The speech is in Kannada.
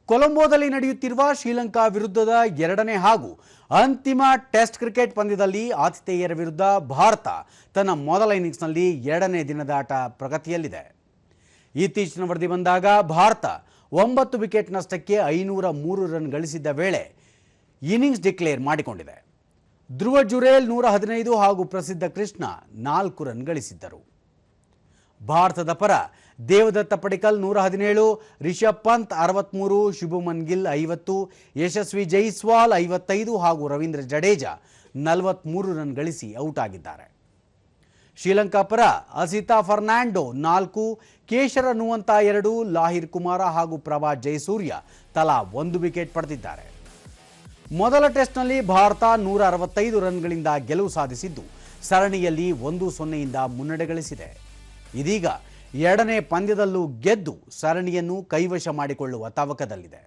ಕೊಲಂಬೋದಲ್ಲಿ ನಡೆಯುತ್ತಿರುವ ಶ್ರೀಲಂಕಾ ವಿರುದ್ಧದ ಎರಡನೇ ಹಾಗೂ ಅಂತಿಮ ಟೆಸ್ಟ್ ಕ್ರಿಕೆಟ್ ಪಂದ್ಯದಲ್ಲಿ ಆತಿಥೇಯರ ವಿರುದ್ಧ ಭಾರತ ತನ್ನ ಮೊದಲ ಇನ್ನಿಂಗ್ಸ್ನಲ್ಲಿ ಎರಡನೇ ದಿನದ ಆಟ ಪ್ರಗತಿಯಲ್ಲಿದೆ. ಇತ್ತೀಚಿನ ವರದಿ ಬಂದಾಗ ಭಾರತ 9 ವಿಕೆಟ್ ನಷ್ಟಕ್ಕೆ 503 ರನ್ ಗಳಿಸಿದ್ದ ವೇಳೆ ಇನ್ನಿಂಗ್ಸ್ ಡಿಕ್ಲೇರ್ ಮಾಡಿಕೊಂಡಿದೆ. ಧ್ರುವ ಜುರೇಲ್ 115 ಹಾಗೂ ಪ್ರಸಿದ್ಧ ಕೃಷ್ಣ 4 ರನ್ ಗಳಿಸಿದ್ದರು. ಭಾರತದ ಪರ ದೇವದತ್ತ ಪಡಿಕ್ಕಲ್ 117, ರಿಷಬ್ ಪಂತ್ 63, ಶುಭಮನ್ ಗಿಲ್ 50, ಯಶಸ್ವಿ ಜೈಸ್ವಾಲ್ 55 ಹಾಗೂ ರವೀಂದ್ರ ಜಡೇಜಾ 43 ರನ್ ಗಳಿಸಿ ಔಟ್ ಆಗಿದ್ದಾರೆ. ಶ್ರೀಲಂಕಾ ಪರ ಅಸಿತಾ ಫರ್ನಾಂಡೋ 4, ಕೇಶರ ನುವಂತ 2, ಲಾಹಿರ್ ಕುಮಾರ ಹಾಗೂ ಪ್ರಭಾ ಜಯಸೂರ್ಯ ತಲಾ 1 ವಿಕೆಟ್ ಪಡೆದಿದ್ದಾರೆ. ಮೊದಲ ಟೆಸ್ಟ್ನಲ್ಲಿ ಭಾರತ 165 ರನ್ಗಳಿಂದ ಗೆಲುವು ಸಾಧಿಸಿದ್ದು ಸರಣಿಯಲ್ಲಿ 1-0ಯಿಂದ ಮುನ್ನಡೆ ಗಳಿಸಿದೆ. ಇದೀಗ ಎರಡನೇ ಪಂದ್ಯದಲ್ಲೂ ಗೆದ್ದು ಸರಣಿಯನ್ನು ಕೈವಶ ಮಾಡಿಕೊಳ್ಳುವ ತವಕದಲ್ಲಿದೆ.